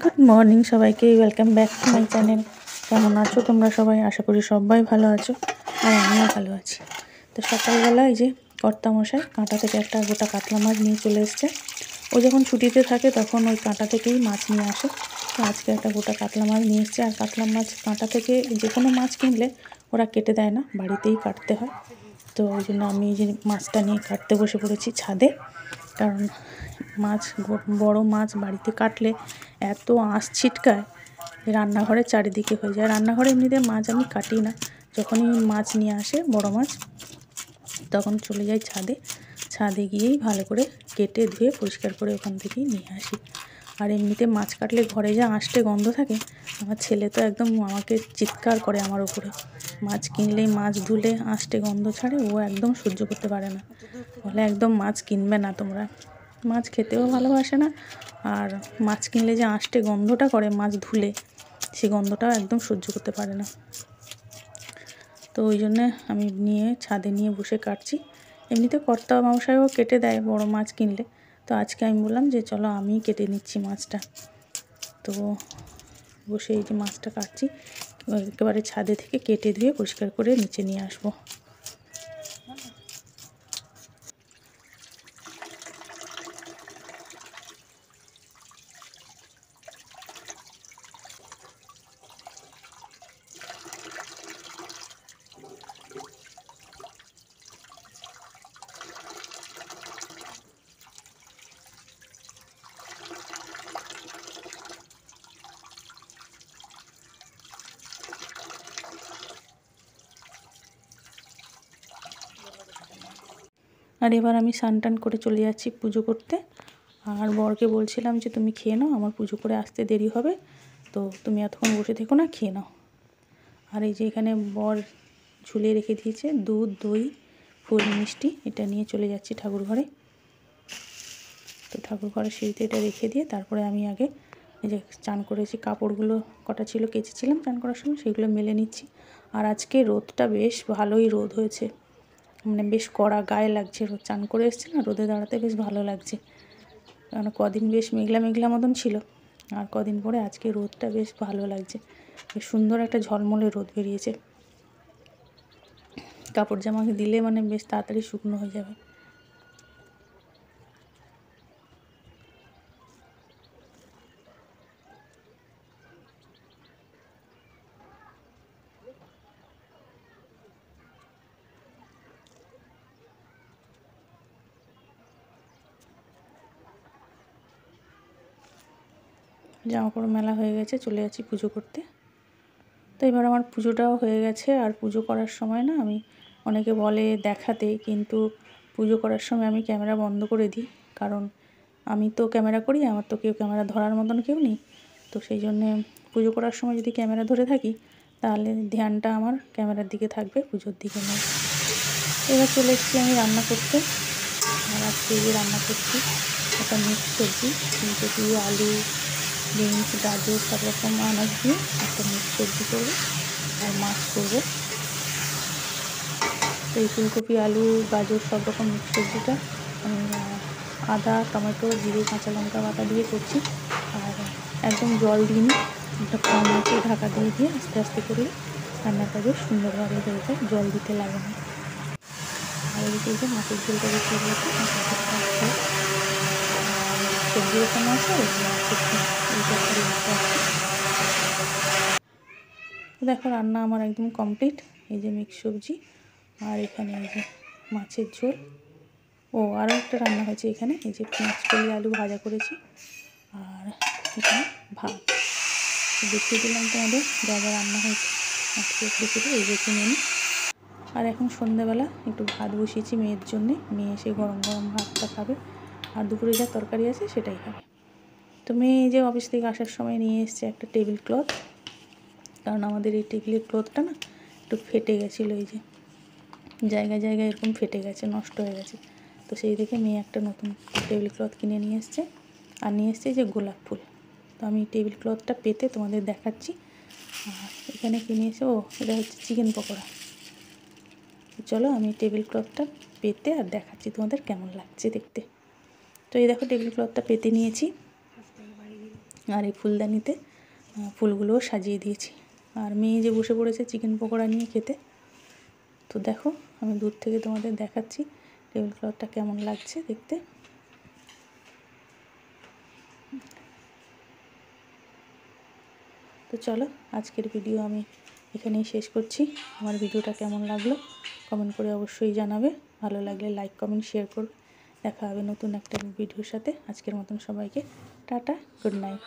Good morning সবাইকে, welcome back to my channel. কেমন আছো তোমরা সবাই? আশা করি সবাই ভালো আছো, আর আমিও ভালো আছি। তো সকালবেলা এই যে কর্তামশাই কাঁটা থেকে একটা গোটা কাতলা মাছ নিয়ে চলে এসছে। ও যখন ছুটিতে থাকে তখন ওই কাঁটা থেকেই মাছ নিয়ে আসে। তো আজকে একটা গোটা কাতলা মাছ নিয়ে এসছে। আর কাতলা মাছ কাঁটা থেকে যে কোনো মাছ কিনলে ওরা কেটে দেয় না, বাড়িতেই কাটতে হয়। তো ওই জন্য আমি এই যে মাছটা নিয়ে কাটতে বসে পড়েছি ছাদে। কারণ মাছ, বড় মাছ বাড়িতে কাটলে এত আঁশ ছিটকায়, রান্নাঘরের চারিদিকে হয়ে যায়। রান্নাঘরে এমনিতে মাছ আমি কাটি না, যখনই মাছ নিয়ে আসে বড় মাছ তখন চলে যাই ছাদে। ছাদে গিয়েই ভালো করে কেটে ধুয়ে পরিষ্কার করে ওখান থেকেই নিয়ে আসি। আর এমনিতে মাছ কাটলে ঘরে যা আঁশটে গন্ধ থাকে, আমার ছেলে তো একদম আমাকে চিৎকার করে আমার উপরে। মাছ কিনলেই, মাছ ধুলে আঁশটে গন্ধ ছাড়ে, ও একদম সহ্য করতে পারে না, বলে একদম মাছ কিনবে না তোমরা। মাছ খেতেও ভালোবাসে না, আর মাছ কিনলে যে আঁশটে গন্ধটা করে মাছ ধুলে, সেই গন্ধটাও একদম সহ্য করতে পারে না। তো ওই জন্যে আমি ছাদে নিয়ে বসে কাটছি। এমনিতে কর্তা মশাইও কেটে দেয় বড় মাছ কিনলে, তো আজকে আমি বললাম যে চলো আমিই কেটে নিচ্ছি মাছটা। তো বসে এই যে মাছটা কাটছি, একেবারে ছাদে থেকে কেটে ধুয়ে পরিষ্কার করে নিচে নিয়ে আসবো। আর এবার আমি স্নান টান করে চলে যাচ্ছি পুজো করতে। আর বরকে বলছিলাম যে তুমি খেয়ে নাও, আমার পুজো করে আসতে দেরি হবে, তো তুমি এতক্ষণ বসে থেকো না, খেয়ে নাও। আর এই যে এখানে বর ঝুলিয়ে রেখে দিয়েছে দুধ, দই, ফুল, মিষ্টি, এটা নিয়ে চলে যাচ্ছি ঠাকুর ঘরে। তো ঠাকুর ঘরের সিঁড়িতে এটা রেখে দিয়ে তারপরে আমি আগে এই যে চান করেছি, কাপড়গুলো কটা ছিল কেচেছিলাম চান করার সময়, সেগুলো মেলে নিচ্ছি। আর আজকে রোদটা বেশ ভালোই রোদ হয়েছে, মানে বেশ কড়া গায়ে লাগছে রোদ। চান করে এসেছি না, রোদে দাঁড়াতে বেশ ভালো লাগছে। কারণ কদিন বেশ মেঘলা মেঘলা মতন ছিল, আর কদিন পরে আজকে রোদটা বেশ ভালো লাগছে, বেশ সুন্দর একটা ঝলমলে রোদ বেরিয়েছে। কাপড় জামাকে দিলে মানে বেশ তাড়াতাড়ি শুকনো হয়ে যাবে। জামাকাপড় মেলা হয়ে গেছে, চলে যাচ্ছি পুজো করতে। তো এবার আমার পুজোটাও হয়ে গেছে। আর পুজো করার সময় না, আমি অনেকে বলে দেখাতে, কিন্তু পুজো করার সময় আমি ক্যামেরা বন্ধ করে দিই। কারণ আমি তো ক্যামেরা করি, আমার তো কেউ ক্যামেরা ধরার মতন কেউ নেই। তো সেই জন্যে পুজো করার সময় যদি ক্যামেরা ধরে থাকি, তাহলে ধ্যানটা আমার ক্যামেরার দিকে থাকবে, পুজোর দিকে নয়। এবার চলে এসেছি আমি রান্না করতে। আর আজকে যে রান্না করছি একটা মিক্স সবজি, ফুলকপি, আলু, বিনস, গাজর, সব রকম আনাজ দিয়ে একটা মিক্স সবজি করবো, আর মাছ করবো। তো এই ফুলকপি, আলু, গাজর সব রকম মিক্স সবজিটা আমি আদা, টমেটো, জিরে, কাঁচা লঙ্কা বাটা দিয়ে করছি। আর একদম জল দিইনি, একটা কম আঁচে ঢাকা দিয়ে দিয়ে আস্তে আস্তে করলে রান্নাটা বেশ সুন্দরভাবে হয়ে যায়, জল দিতে লাগে না। আর এদিকে এই যে মাছের ঝোলটা বসিয়ে দিয়েছি, সবজি রকম আছে, দেখো রান্না আমার একদম কমপ্লিট। এই যে মিক্স সবজি, আর এখানে এই যে মাছের ঝোল। ও আরও একটা রান্না হয়েছে এখানে, এই যে পেঁয়াজ কলি আলু ভাজা করেছি, আর এখানে ভাত। দেখিয়ে দিলাম তোমাদের যা যা রান্না হয়েছে আজকে দুপুরে, এই যে মেনু। আর এখন সন্ধ্যাবেলা একটু ভাত বসিয়েছি মেয়ের জন্যে, মেয়ে এসে গরম গরম ভাতটা খাবে, আর দুপুরে যা তরকারি আছে সেটাই খাবে। তো মেয়ে এই যে অফিস থেকে আসার সময় নিয়ে এসছে একটা টেবিল ক্লথ, কারণ আমাদের এই টেবিলের ক্লথটা না একটু ফেটে গেছিলো, এই যে জায়গায় জায়গায় এরকম ফেটে গেছে, নষ্ট হয়ে গেছে। তো সেই দেখে মেয়ে একটা নতুন টেবিল ক্লথ কিনে নিয়ে এসছে। আর নিয়ে এসছে যে গোলাপ ফুল। তো আমি টেবিল ক্লথটা পেতে তোমাদের দেখাচ্ছি। আর এখানে কিনে এসে, এটা হচ্ছে চিকেন পকোড়া। চলো আমি টেবিল ক্লথটা পেতে আর দেখাচ্ছি তোমাদের কেমন লাগছে দেখতে। তো এই দেখো টেবিল ক্লথটা পেতে নিয়েছি। আর এই ফুলদানিতে ফুলগুলোও সাজিয়ে দিয়েছি। আর মেয়ে যে বসে পড়েছে চিকেন পকোড়া নিয়ে খেতে। তো দেখো আমি দূর থেকে তোমাদের দেখাচ্ছি টেবিল ক্লথটা কেমন লাগছে দেখতে। তো চলো আজকের ভিডিও আমি এখানেই শেষ করছি। আমার ভিডিওটা কেমন লাগলো কমেন্ট করে অবশ্যই জানাবে। ভালো লাগলে লাইক কমেন্ট শেয়ার করবে। দেখা হবে নতুন একটা ভিডিওর সাথে। আজকের মতন সবাইকে টাটা, গুড নাইট।